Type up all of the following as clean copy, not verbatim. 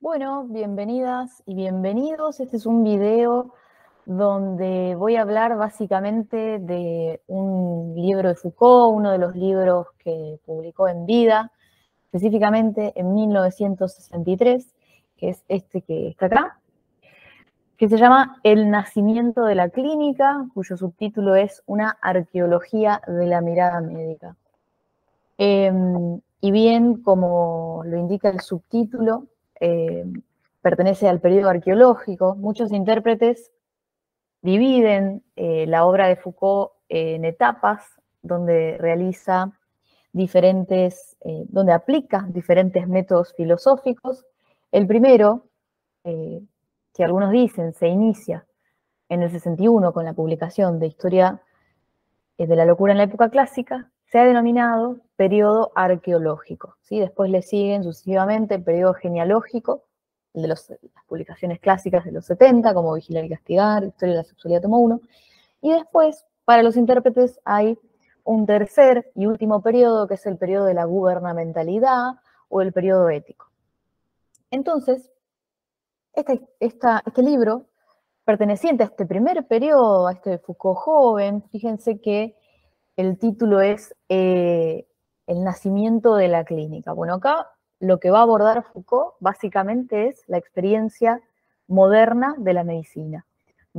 Bueno, bienvenidas y bienvenidos. Este es un video donde voy a hablar básicamente de un libro de Foucault, uno de los libros que publicó en vida, específicamente en 1963, que es este que está acá, que se llama El nacimiento de la clínica, cuyo subtítulo es Una arqueología de la mirada médica. Y bien, como lo indica el subtítulo, pertenece al periodo arqueológico. Muchos intérpretes dividen la obra de Foucault en etapas donde realiza donde aplica diferentes métodos filosóficos. El primero, que algunos dicen se inicia en el 61 con la publicación de Historia de la locura en la época clásica, se ha denominado periodo arqueológico, ¿sí? Después le siguen sucesivamente el periodo genealógico, el de las publicaciones clásicas de los 70, como Vigilar y Castigar, Historia de la Sexualidad tomo 1, y después, para los intérpretes, hay un tercer y último periodo, que es el periodo de la gubernamentalidad o el periodo ético. Entonces, este libro, perteneciente a este primer periodo, a este Foucault joven, fíjense que el título es El nacimiento de la clínica. Bueno, acá lo que va a abordar Foucault básicamente es la experiencia moderna de la medicina.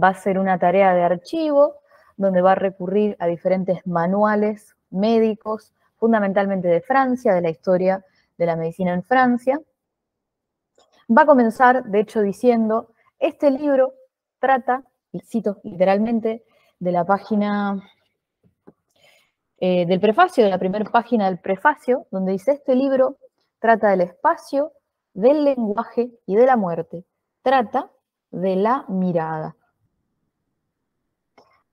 Va a ser una tarea de archivo donde va a recurrir a diferentes manuales médicos, fundamentalmente de Francia, de la historia de la medicina en Francia. Va a comenzar, de hecho, diciendo, este libro trata, y cito literalmente, de la página del prefacio, de la primera página del prefacio, donde dice, este libro trata del espacio, del lenguaje y de la muerte. Trata de la mirada.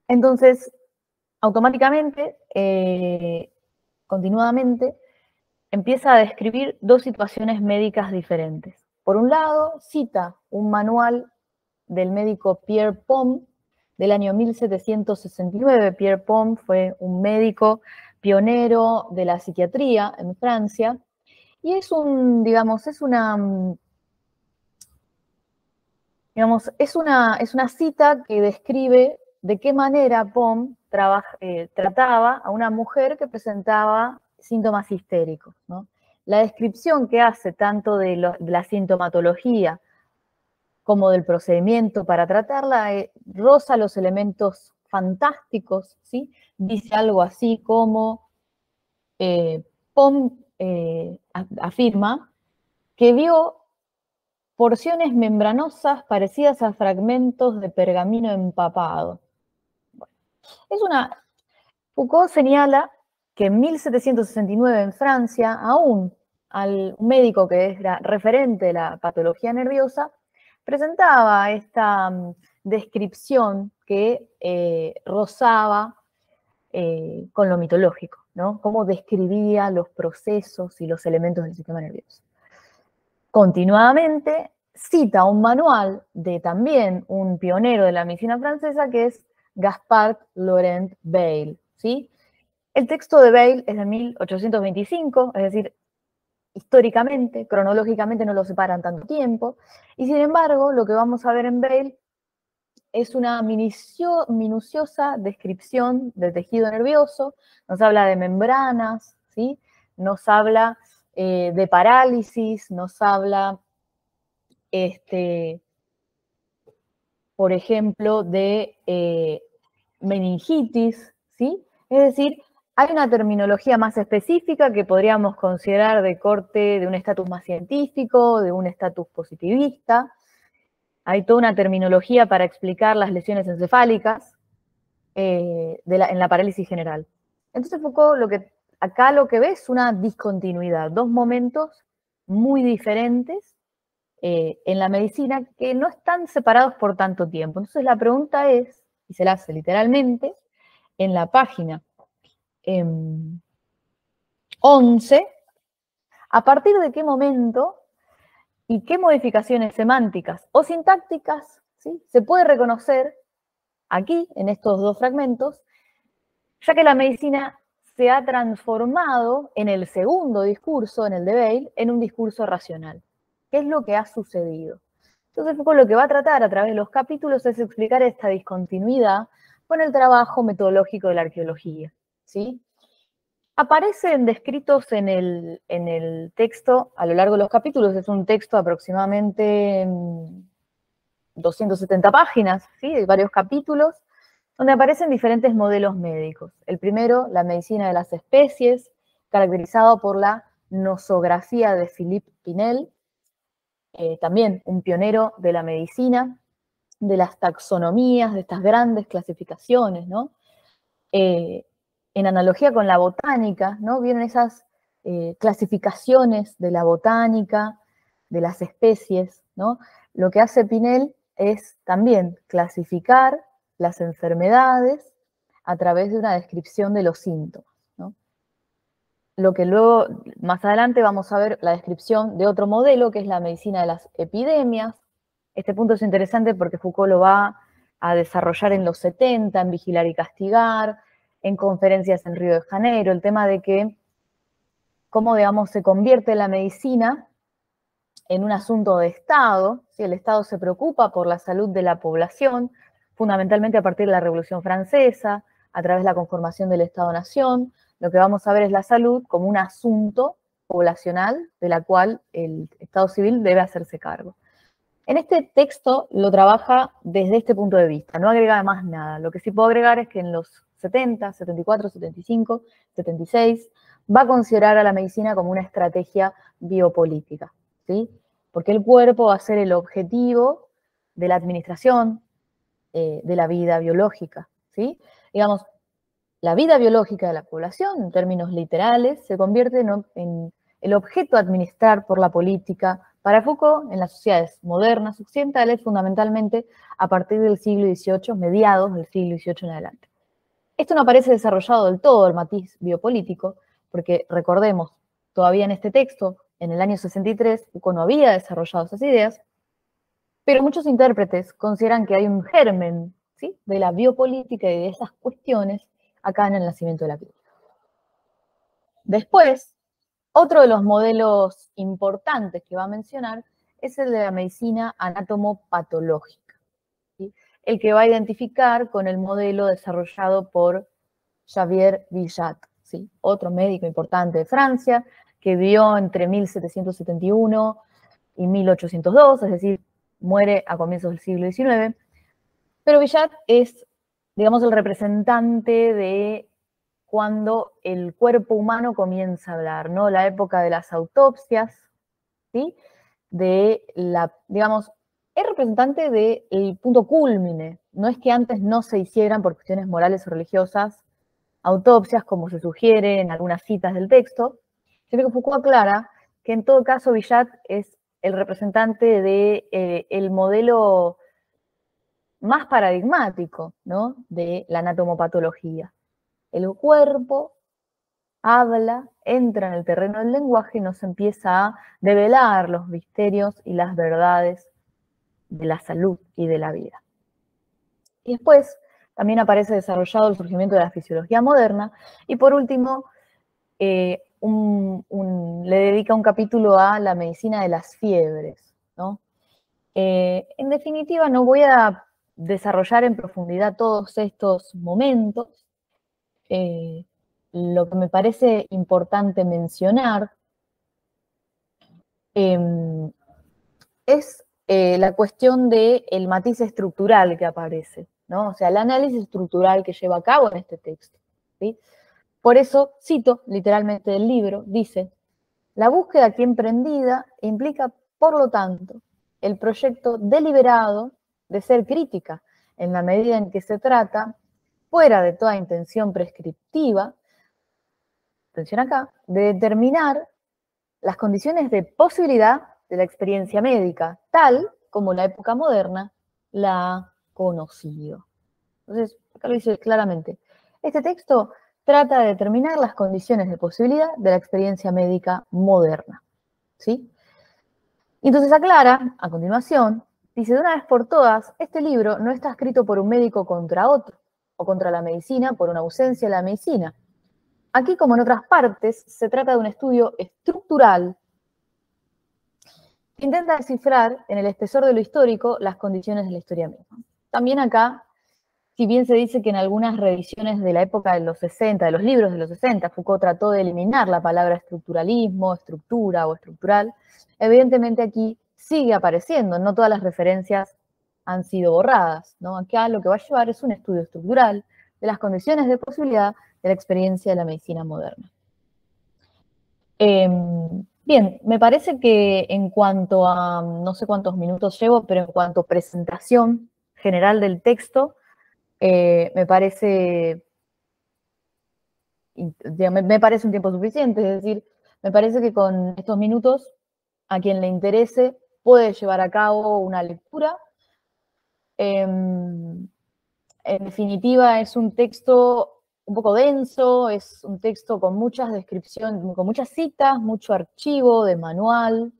Entonces, automáticamente, continuadamente, empieza a describir dos situaciones médicas diferentes. Por un lado, cita un manual del médico Pierre Pom del año 1769. Pierre Pom fue un médico pionero de la psiquiatría en Francia y es una cita que describe de qué manera Pom trataba a una mujer que presentaba síntomas histéricos, ¿no? La descripción que hace tanto de la sintomatología como del procedimiento para tratarla, roza los elementos fantásticos, ¿sí? Dice algo así como, Pom afirma que vio porciones membranosas parecidas a fragmentos de pergamino empapado. Bueno, Foucault señala que en 1769 en Francia, aún al médico que era referente de la patología nerviosa, presentaba esta descripción que rozaba con lo mitológico, ¿no? Cómo describía los procesos y los elementos del sistema nervioso. Continuadamente cita un manual de también un pionero de la medicina francesa que es Gaspard Laurent Bayle, ¿sí? El texto de Bayle es de 1825, es decir, históricamente, cronológicamente no lo separan tanto tiempo, y sin embargo, lo que vamos a ver en Bayle es una minuciosa descripción del tejido nervioso, nos habla de membranas, ¿sí? Nos habla de parálisis, nos habla, por ejemplo, de meningitis, ¿sí? Es decir, hay una terminología más específica que podríamos considerar de corte de un estatus más científico, de un estatus positivista. Hay toda una terminología para explicar las lesiones encefálicas en la parálisis general. Entonces Foucault acá lo que ve es una discontinuidad, dos momentos muy diferentes en la medicina que no están separados por tanto tiempo. Entonces la pregunta es, y se la hace literalmente, en la página 11, ¿a partir de qué momento y qué modificaciones semánticas o sintácticas, ¿sí?, se puede reconocer aquí, en estos dos fragmentos, ya que la medicina se ha transformado en el segundo discurso, en el de Bayle, en un discurso racional? ¿Qué es lo que ha sucedido? Entonces Foucault lo que va a tratar a través de los capítulos es explicar esta discontinuidad con el trabajo metodológico de la arqueología, ¿sí? Aparecen descritos en el texto a lo largo de los capítulos, es un texto aproximadamente 270 páginas, ¿sí? De varios capítulos, donde aparecen diferentes modelos médicos. El primero, la medicina de las especies, caracterizado por la nosografía de Philippe Pinel, también un pionero de la medicina, de las taxonomías, de estas grandes clasificaciones, ¿no? En analogía con la botánica, ¿no? Vienen esas clasificaciones de la botánica, de las especies, ¿no? Lo que hace Pinel es también clasificar las enfermedades a través de una descripción de los síntomas, ¿no? Lo que luego, más adelante, vamos a ver la descripción de otro modelo, que es la medicina de las epidemias. Este punto es interesante porque Foucault lo va a desarrollar en los 70, en Vigilar y Castigar, en conferencias en Río de Janeiro, el tema de que cómo, digamos, se convierte la medicina en un asunto de Estado, ¿sí? El Estado se preocupa por la salud de la población, fundamentalmente a partir de la Revolución Francesa, a través de la conformación del Estado-Nación. Lo que vamos a ver es la salud como un asunto poblacional de la cual el Estado civil debe hacerse cargo. En este texto lo trabaja desde este punto de vista, no agrega más nada. Lo que sí puedo agregar es que en los 70, 74, 75, 76, va a considerar a la medicina como una estrategia biopolítica, ¿sí? Porque el cuerpo va a ser el objetivo de la administración de la vida biológica, ¿sí? Digamos, la vida biológica de la población, en términos literales, se convierte en el objeto a administrar por la política para Foucault en las sociedades modernas occidentales, fundamentalmente a partir del siglo XVIII, mediados del siglo XVIII en adelante. Esto no aparece desarrollado del todo el matiz biopolítico, porque recordemos, todavía en este texto, en el año 63, Foucault no había desarrollado esas ideas, pero muchos intérpretes consideran que hay un germen, ¿sí?, de la biopolítica y de esas cuestiones acá en el nacimiento de la clínica. Después, otro de los modelos importantes que va a mencionar es el de la medicina anatomopatológica, ¿sí?, el que va a identificar con el modelo desarrollado por Xavier Villat, ¿sí?, otro médico importante de Francia, que vivió entre 1771 y 1802, es decir, muere a comienzos del siglo XIX, pero Villat es, digamos, el representante de cuando el cuerpo humano comienza a hablar, ¿no? La época de las autopsias, ¿sí? De la, digamos, es representante del punto cúlmine. No es que antes no se hicieran por cuestiones morales o religiosas autopsias, como se sugiere en algunas citas del texto, sino que Foucault aclara que en todo caso Villat es el representante de el modelo más paradigmático, ¿no?, de la anatomopatología. El cuerpo habla, entra en el terreno del lenguaje y nos empieza a develar los misterios y las verdades de la salud y de la vida. Y después también aparece desarrollado el surgimiento de la fisiología moderna, y por último le dedica un capítulo a la medicina de las fiebres, ¿no? En definitiva, no voy a desarrollar en profundidad todos estos momentos. Lo que me parece importante mencionar es la cuestión del matiz estructural que aparece, ¿no? O sea, el análisis estructural que lleva a cabo en este texto, ¿sí? Por eso, cito literalmente del libro, dice: la búsqueda aquí emprendida implica, por lo tanto, el proyecto deliberado de ser crítica, en la medida en que se trata, fuera de toda intención prescriptiva, atención acá, de determinar las condiciones de posibilidad de la experiencia médica, tal como la época moderna la ha conocido. Entonces, acá lo dice claramente. Este texto trata de determinar las condiciones de posibilidad de la experiencia médica moderna, ¿sí? Y entonces aclara, a continuación, dice: de una vez por todas, este libro no está escrito por un médico contra otro, o contra la medicina por una ausencia de la medicina. Aquí, como en otras partes, se trata de un estudio estructural intenta descifrar en el espesor de lo histórico las condiciones de la historia misma. También acá, si bien se dice que en algunas revisiones de la época de los 60, de los libros de los 60, Foucault trató de eliminar la palabra estructuralismo, estructura o estructural, evidentemente aquí sigue apareciendo, no todas las referencias han sido borradas, ¿no? Acá lo que va a llevar es un estudio estructural de las condiciones de posibilidad de la experiencia de la medicina moderna. Bien, me parece que en cuanto a, no sé cuántos minutos llevo, pero en cuanto a presentación general del texto, me parece un tiempo suficiente, es decir, me parece que con estos minutos, a quien le interese, puede llevar a cabo una lectura. En definitiva, es un texto un poco denso, es un texto con muchas descripciones, con muchas citas, mucho archivo de manual,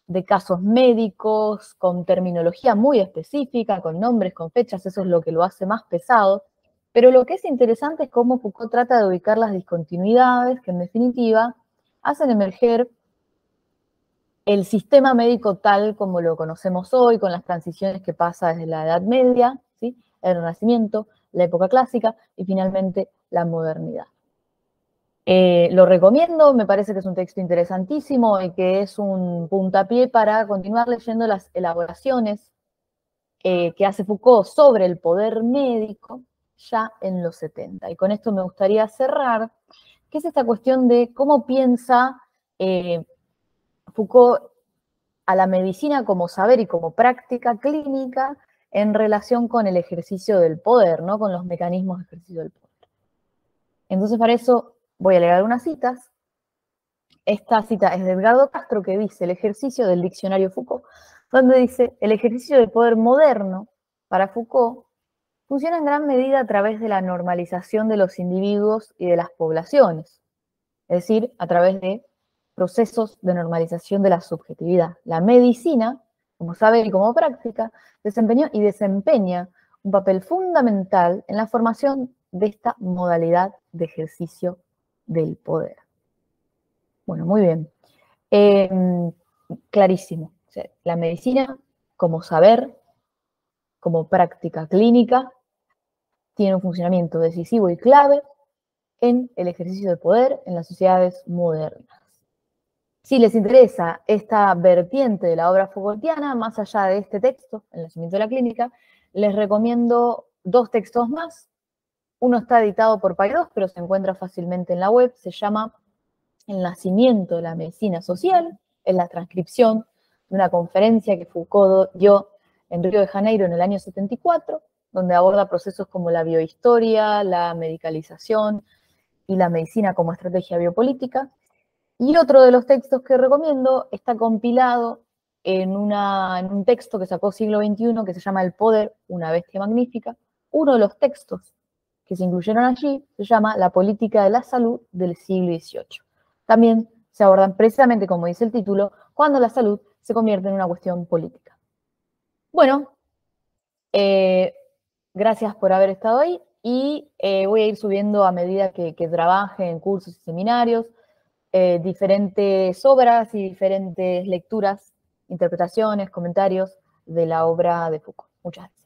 de casos médicos, con terminología muy específica, con nombres, con fechas, eso es lo que lo hace más pesado. Pero lo que es interesante es cómo Foucault trata de ubicar las discontinuidades que en definitiva hacen emerger el sistema médico tal como lo conocemos hoy, con las transiciones que pasa desde la Edad Media, ¿sí?, el Renacimiento, la época clásica y finalmente la modernidad. Lo recomiendo, me parece que es un texto interesantísimo y que es un puntapié para continuar leyendo las elaboraciones que hace Foucault sobre el poder médico ya en los 70. Y con esto me gustaría cerrar, que es esta cuestión de cómo piensa Foucault a la medicina como saber y como práctica clínica en relación con el ejercicio del poder, ¿no?, con los mecanismos de ejercicio del poder. Entonces, para eso voy a leer algunas citas. Esta cita es de Edgardo Castro, que dice el ejercicio del diccionario Foucault, donde dice, el ejercicio del poder moderno, para Foucault, funciona en gran medida a través de la normalización de los individuos y de las poblaciones, es decir, a través de procesos de normalización de la subjetividad. La medicina, como saber y como práctica, desempeña un papel fundamental en la formación de esta modalidad de ejercicio del poder. Bueno, muy bien. Clarísimo. O sea, la medicina, como saber, como práctica clínica, tiene un funcionamiento decisivo y clave en el ejercicio de poder en las sociedades modernas. Si les interesa esta vertiente de la obra Foucaultiana, más allá de este texto, El nacimiento de la clínica, les recomiendo dos textos más. Uno está editado por Paidós, pero se encuentra fácilmente en la web, se llama El nacimiento de la medicina social, es la transcripción de una conferencia que Foucault dio en Río de Janeiro en el año 74, donde aborda procesos como la biohistoria, la medicalización y la medicina como estrategia biopolítica. Y otro de los textos que recomiendo está compilado en un texto que sacó Siglo XXI que se llama El poder, una bestia magnífica. Uno de los textos que se incluyeron allí se llama La política de la salud del siglo XVIII. También se abordan precisamente, como dice el título, cuando la salud se convierte en una cuestión política. Bueno, gracias por haber estado ahí y voy a ir subiendo a medida que trabaje en cursos y seminarios, diferentes obras y diferentes lecturas, interpretaciones, comentarios de la obra de Foucault. Muchas gracias.